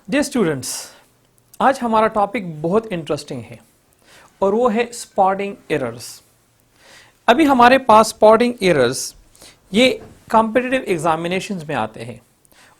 Dear students, आज हमारा topic बहुत इंटरेस्टिंग है और वो है स्पॉटिंग एरर्स। अभी हमारे पास स्पॉटिंग एरर्स ये कॉम्पिटिटिव एग्जामिनेशंस में आते हैं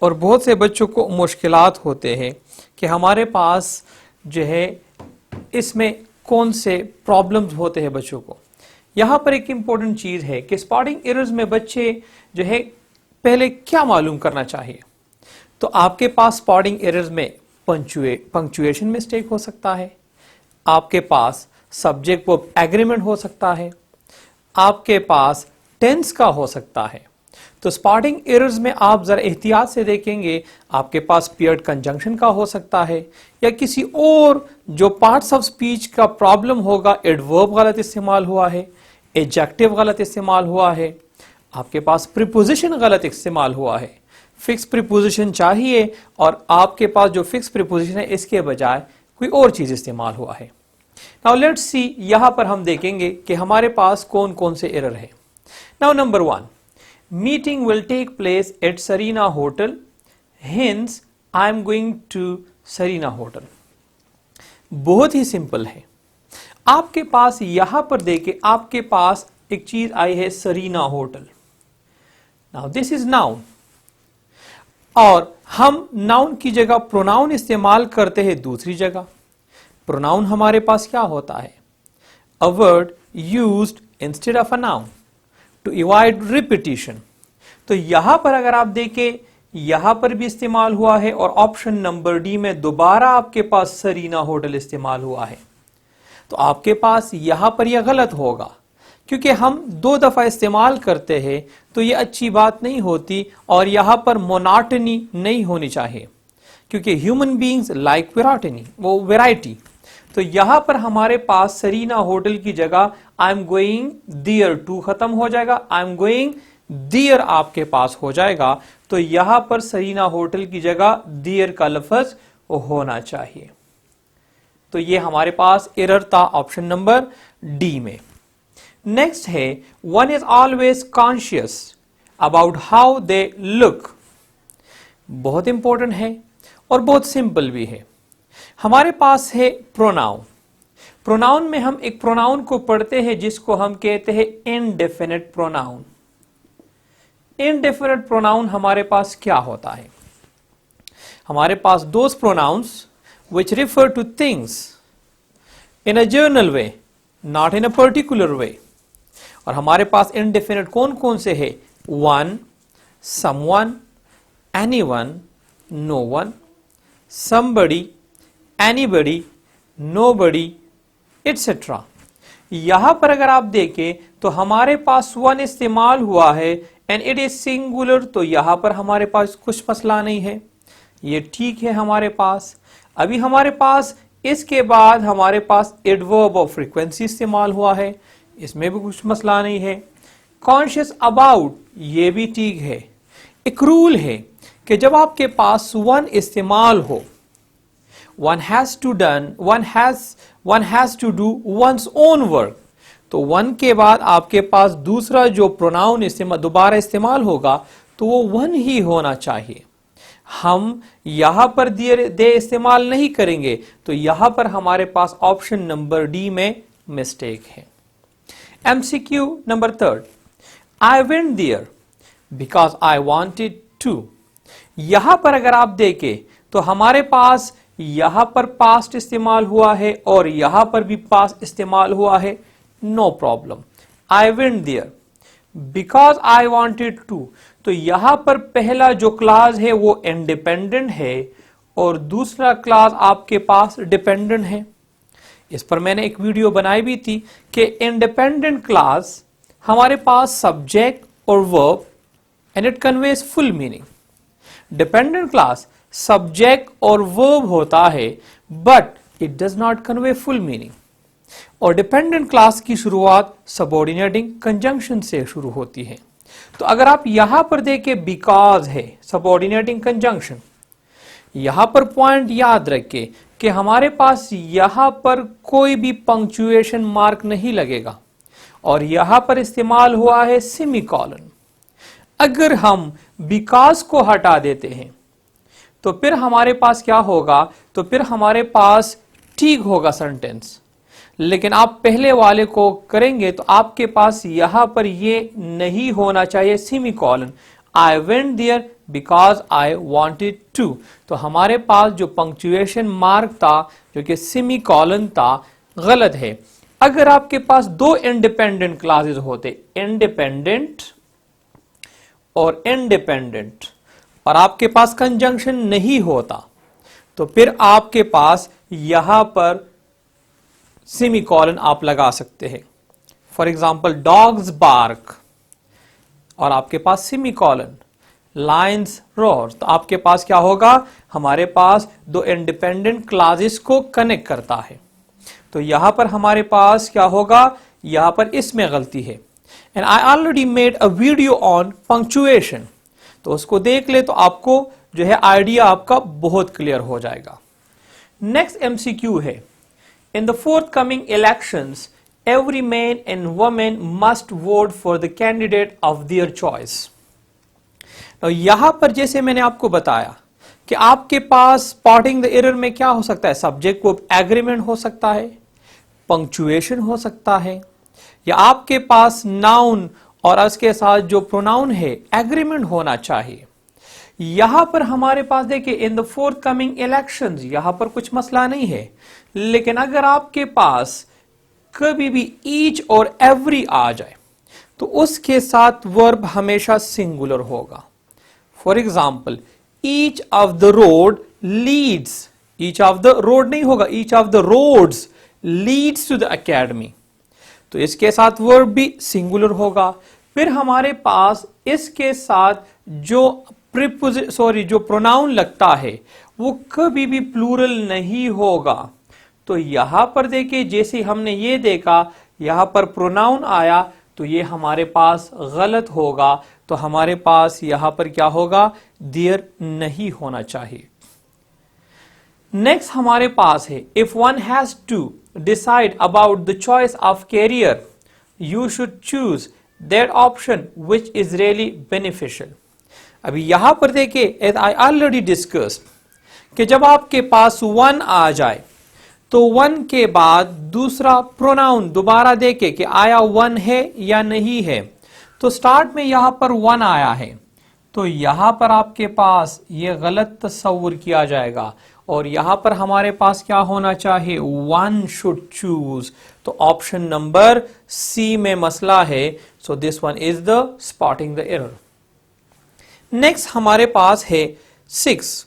और बहुत से बच्चों को मुश्किलात होते हैं कि हमारे पास जो है इसमें कौन से प्रॉब्लम्स होते हैं बच्चों को। यहाँ पर एक इम्पोर्टेंट चीज़ है कि स्पॉटिंग एरर्स में बच्चे जो है पहले क्या मालूम करना चाहिए। तो आपके पास स्पॉटिंग एरर्स में पंक्चुएशन मिस्टेक हो सकता है, आपके पास सब्जेक्ट वर्ब एग्रीमेंट हो सकता है, आपके पास टेंस का हो सकता है। तो स्पॉटिंग एरर्स में आप जरा एहतियात से देखेंगे, आपके पास पेयर्ड कंजंक्शन का हो सकता है या किसी और जो पार्ट्स ऑफ स्पीच का प्रॉब्लम होगा, एडवर्ब गलत इस्तेमाल हुआ है, एडजेक्टिव गलत इस्तेमाल हुआ है, आपके पास प्रीपोजिशन गलत इस्तेमाल हुआ है, फिक्स प्रीपोजिशन चाहिए और आपके पास जो फिक्स प्रीपोजिशन है इसके बजाय कोई और चीज इस्तेमाल हुआ है। नाउ लेट्स सी, यहां पर हम देखेंगे कि हमारे पास कौन कौन से एरर है। Now number 1, meeting will take place at Serena hotel, hence I am going to Serena hotel. बहुत ही सिंपल है। आपके पास यहां पर देखे, आपके पास एक चीज आई है Serena hotel. Now this is noun और हम नाउन की जगह प्रोनाउन इस्तेमाल करते हैं दूसरी जगह। प्रोनाउन हमारे पास क्या होता है? A word used instead of a noun to avoid repetition. तो यहां पर अगर आप देखें, यहां पर भी इस्तेमाल हुआ है और ऑप्शन नंबर डी में दोबारा आपके पास सरीना होटल इस्तेमाल हुआ है। तो आपके पास यहां पर यह गलत होगा क्योंकि हम 2 दफा इस्तेमाल करते हैं, तो ये अच्छी बात नहीं होती और यहां पर मोनोटनी नहीं होनी चाहिए क्योंकि ह्यूमन बीइंग्स लाइक वैरायटी। तो यहां पर हमारे पास सरीना होटल की जगह I am going there to खत्म हो जाएगा, आई एम गोइंग देयर आपके पास हो जाएगा। तो यहां पर सरीना होटल की जगह देयर का लफ्ज होना चाहिए। तो ये हमारे पास एरर था ऑप्शन नंबर डी में। नेक्स्ट है, one is always conscious about how they look. बहुत इंपॉर्टेंट है और बहुत सिंपल भी है। हमारे पास है प्रोनाउन। प्रोनाउन में हम एक प्रोनाउन को पढ़ते हैं जिसको हम कहते हैं इनडेफिनिट प्रोनाउन। इनडेफिनिट प्रोनाउन हमारे पास क्या होता है? हमारे पास those pronouns which refer to things in a general way, not in a particular way। और हमारे पास indefinite कौन कौन से है? one, someone, anyone, no one, somebody, anybody, nobody, etc। यहां पर अगर आप देखें तो हमारे पास one इस्तेमाल हुआ है and it is singular, तो यहां पर हमारे पास कुछ मसला नहीं है, ये ठीक है हमारे पास। अभी हमारे पास इसके बाद हमारे पास एडवर्ब ऑफ फ्रीक्वेंसी इस्तेमाल हुआ है, इसमें भी कुछ मसला नहीं है। कॉन्शियस अबाउट, ये भी ठीक है। एक रूल है कि जब आपके पास वन इस्तेमाल हो, one has to do one's own work, तो वन के बाद आपके पास दूसरा जो प्रोनाउन दोबारा इस्तेमाल होगा तो वो वन ही होना चाहिए। हम यहां पर दे इस्तेमाल नहीं करेंगे, तो यहां पर हमारे पास ऑप्शन नंबर डी में मिस्टेक है। MCQ number 3, I went there because I wanted to. यहां पर अगर आप देखें तो हमारे पास यहां पर पास्ट इस्तेमाल हुआ है और यहां पर भी पास्ट इस्तेमाल हुआ है, no problem. I went there because I wanted to, तो यहां पर पहला जो क्लास है वो इंडिपेंडेंट है और दूसरा क्लास आपके पास डिपेंडेंट है। इस पर मैंने एक वीडियो बनाई भी थी कि इंडिपेंडेंट क्लास हमारे पास सब्जेक्ट और verb and it conveys full meaning. Dependent class subject और वर्ब होता है but it does not convey full meaning. और डिपेंडेंट क्लास की शुरुआत सबऑर्डिनेटिंग कंजंक्शन से शुरू होती है। तो अगर आप यहां पर देखें, बिकॉज है सबऑर्डिनेटिंग कंजंक्शन। यहां पर पॉइंट याद रखें कि हमारे पास यहां पर कोई भी पंक्चुएशन मार्क नहीं लगेगा और यहां पर इस्तेमाल हुआ है सेमीकोलन। अगर हम बिकॉज को हटा देते हैं तो फिर हमारे पास क्या होगा, तो फिर हमारे पास ठीक होगा सेंटेंस। लेकिन आप पहले वाले को करेंगे तो आपके पास यहां पर ये नहीं होना चाहिए semicolon, I went there because I wanted to. तो हमारे पास जो पंक्चुएशन मार्क था जो कि सेमीकोलन था गलत है। अगर आपके पास दो इंडिपेंडेंट क्लासेस होते, इंडिपेंडेंट और इंडिपेंडेंट, और आपके पास कंजंक्शन नहीं होता, तो फिर आपके पास यहां पर सेमीकोलन आप लगा सकते हैं। फॉर एग्जाम्पल डॉग्स बार्क और आपके पास सेमीकोलन, लायंस रोर, तो आपके पास क्या होगा, हमारे पास दो इंडिपेंडेंट क्लासेस को कनेक्ट करता है। तो यहां पर हमारे पास क्या होगा, यहां पर इसमें गलती है। And I already made a video on punctuation, तो उसको देख ले तो आपको जो है आइडिया आपका बहुत क्लियर हो जाएगा। नेक्स्ट एमसीक्यू है, in the forthcoming elections every man and woman must vote for the candidate of their choice। यहां पर जैसे मैंने आपको बताया कि आपके पास स्पॉटिंग द एरर में क्या हो सकता है, सब्जेक्ट को एग्रीमेंट हो सकता है, पंक्चुएशन हो सकता है, या आपके पास नाउन और उसके साथ जो प्रोनाउन है एग्रीमेंट होना चाहिए। यहां पर हमारे पास देखिए इन द फोर्थकमिंग इलेक्शंस, यहां पर कुछ मसला नहीं है। लेकिन अगर आपके पास कभी भी ईच और एवरी आ जाए तो उसके साथ वर्ब हमेशा सिंगुलर होगा। For example each of the road leads, each of the road नहीं होगा, each of the roads leads to the academy, तो इसके साथ वर्ब भी सिंगुलर होगा। फिर हमारे पास इसके साथ जो जो प्रोनाउन लगता है वो कभी भी प्लूरल नहीं होगा। तो यहां पर देखिए जैसे हमने ये देखा यहां पर प्रोनाउन आया तो ये हमारे पास गलत होगा, तो हमारे पास यहां पर क्या होगा, देयर नहीं होना चाहिए। नेक्स्ट हमारे पास है, if one has to decide about the choice of career you should choose that option which is really beneficial. अभी यहां पर देखिए एज आई ऑलरेडी डिस्कस्ड कि जब आपके पास वन आ जाए तो वन के बाद दूसरा प्रोनाउन दोबारा देखे कि आया वन है या नहीं है। तो स्टार्ट में यहां पर वन आया है तो यहां पर आपके पास ये गलत तस्वुर किया जाएगा और यहां पर हमारे पास क्या होना चाहिए, वन शुड चूज। तो ऑप्शन नंबर सी में मसला है, so this one is the spotting the error. Next हमारे पास है 6,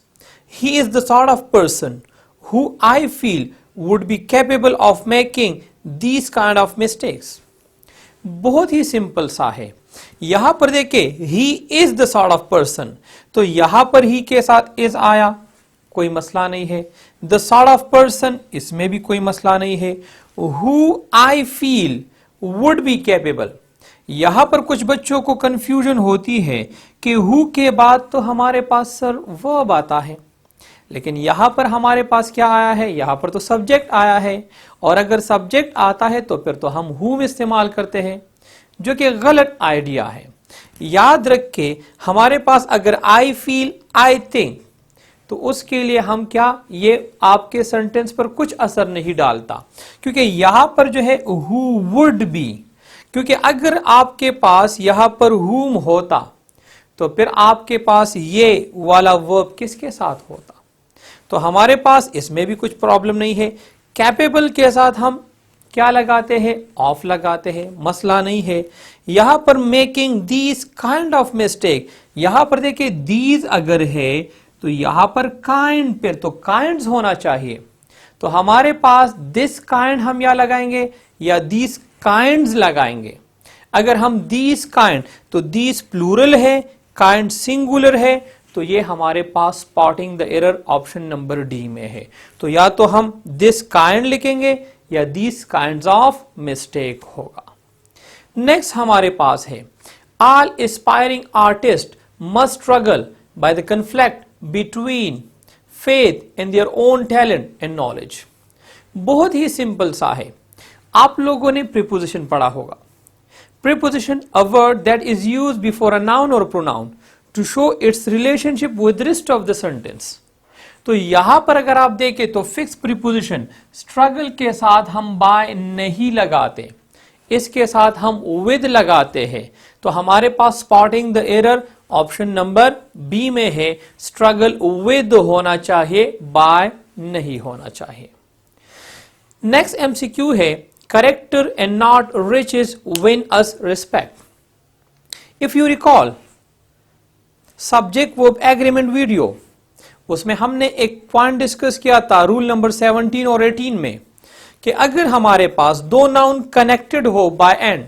he is the sort of person who I feel would be capable of making these kind of mistakes। बहुत ही simple सा है। यहां पर देखिए he is the sort of person, तो यहां पर ही के साथ is आया, कोई मसला नहीं है। the sort of person इसमें भी कोई मसला नहीं है। who I feel would be capable, यहां पर कुछ बच्चों को कंफ्यूजन होती है कि who के बाद तो हमारे पास सर वर्ब आता है, लेकिन यहां पर हमारे पास क्या आया है, यहां पर तो सब्जेक्ट आया है, और अगर सब्जेक्ट आता है तो फिर तो हम whom इस्तेमाल करते हैं, जो कि गलत आइडिया है। याद रख के हमारे पास अगर आई फील आई थिंक तो उसके लिए हम क्या, ये आपके सेंटेंस पर कुछ असर नहीं डालता, क्योंकि यहां पर जो है who would be, क्योंकि अगर आपके पास यहां पर whom होता तो फिर आपके पास ये वाला वर्ब किसके साथ होता, तो हमारे पास इसमें भी कुछ प्रॉब्लम नहीं है। कैपेबल के साथ हम क्या लगाते हैं, ऑफ लगाते हैं, मसला नहीं है। यहां पर making these kind of mistake, यहां पर देखिए दीज अगर है तो यहां पर काइंड पर तो काइंड्स होना चाहिए, तो हमारे पास दिस काइंड हम या लगाएंगे या दीज काइंड्स लगाएंगे। अगर हम दीज काइंड तो दीज प्लूरल है, काइंड सिंगुलर है, तो ये हमारे पास spotting the error option number D में है। तो या तो हम दिस काइंड लिखेंगे या दिस काइंड्स ऑफ मिस्टेक होगा। नेक्स्ट हमारे पास है, all aspiring artist must struggle by the conflict between faith in their own talent and knowledge. बहुत ही सिंपल सा है। आप लोगों ने प्रीपोजिशन पढ़ा होगा। Preposition a word that is used before a noun और pronoun to show its relationship with the rest of the sentence। तो यहां पर अगर आप देखें तो फिक्स प्रीपोजिशन स्ट्रगल के साथ हम बाय नहीं लगाते, इसके साथ हम विद लगाते हैं। तो हमारे पास spotting the error option number B में है, स्ट्रगल विद होना चाहिए, बाय नहीं होना चाहिए। नेक्स्ट एमसीक्यू है character and not riches win us respect. If you recall subject verb agreement video, उसमें हमने एक पॉइंट डिस्कस किया था रूल नंबर 17 और 18 में कि अगर हमारे पास दो नाउन कनेक्टेड हो बाय एंड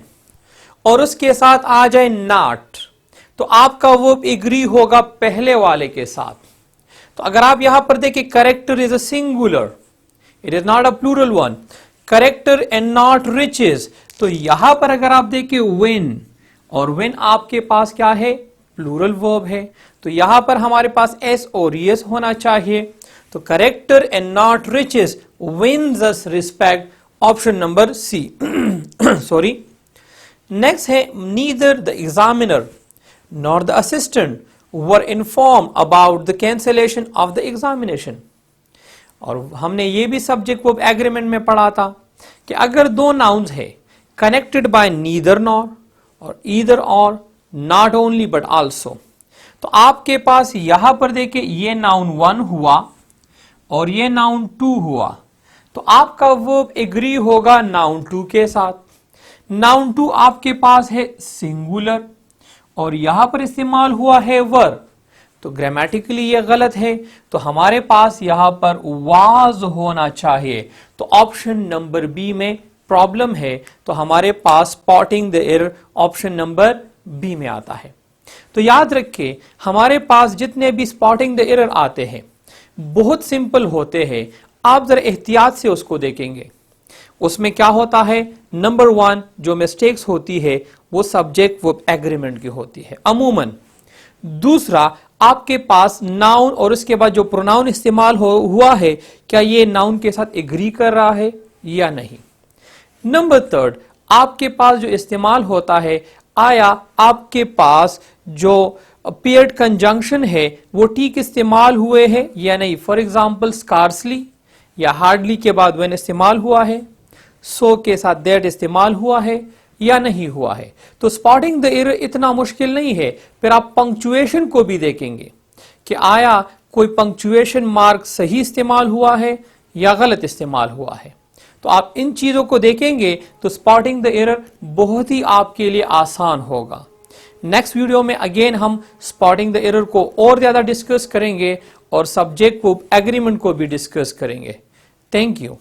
और उसके साथ आ जाए नॉट, तो आपका वर्ब एग्री होगा पहले वाले के साथ। तो अगर आप यहां पर देखें character is a singular, it is not a plural one, character and not riches, तो यहां पर अगर आप देखें विन, और विन आपके पास क्या है, प्लूरल वर्ब है, तो यहां पर हमारे पास एस और यस होना चाहिए। तो character and not riches wins us respect, option number C. Sorry. Next है neither the examiner nor the assistant were inform about the cancellation of the examination. और हमने ये भी सब्जेक्ट वर्ब एग्रीमेंट में पढ़ा था कि अगर दो नाउन्स है कनेक्टेड बाय नीदर नॉर और ईदर और, नॉट ओनली बट आल्सो, तो आपके पास यहां पर देखिए ये नाउन 1 हुआ और ये नाउन 2 हुआ, तो आपका वर्ब एग्री होगा नाउन 2 के साथ। नाउन 2 आपके पास है सिंगुलर और यहां पर इस्तेमाल हुआ है वर, तो ग्रामेटिकली ये गलत है, तो हमारे पास यहां पर वाज होना चाहिए। तो ऑप्शन नंबर बी में प्रॉब्लम है, तो हमारे पास spotting the error option number B में आता है। तो याद रखिए हमारे पास जितने भी स्पॉटिंग द एरर आते हैं बहुत सिंपल होते हैं, आप जरा एहतियात से उसको देखेंगे। उसमें क्या होता है, नंबर 1 जो मिस्टेक्स होती है वो सब्जेक्ट वर्ब एग्रीमेंट की होती है अमूमन। दूसरा, आपके पास नाउन और उसके बाद जो प्रोनाउन इस्तेमाल हुआ है, क्या ये नाउन के साथ एग्री कर रहा है या नहीं। नंबर 3, आपके पास जो इस्तेमाल होता है, आया आपके पास जो पेयर्ड कंजंक्शन है वो ठीक इस्तेमाल हुए हैं या नहीं। फॉर एग्जाम्पल स्कार्सली या हार्डली के बाद व्हेन इस्तेमाल हुआ है, सो के साथ दैट इस्तेमाल हुआ है या नहीं हुआ है। तो स्पॉटिंग द एरर इतना मुश्किल नहीं है। फिर आप पंक्चुएशन को भी देखेंगे कि आया कोई पंक्चुएशन मार्क सही इस्तेमाल हुआ है या गलत इस्तेमाल हुआ है। तो आप इन चीजों को देखेंगे तो स्पॉटिंग द एरर बहुत ही आपके लिए आसान होगा। नेक्स्ट वीडियो में अगेन हम स्पॉटिंग द एरर को और ज्यादा डिस्कस करेंगे और सब्जेक्ट वर्ब एग्रीमेंट को भी डिस्कस करेंगे। Thank you.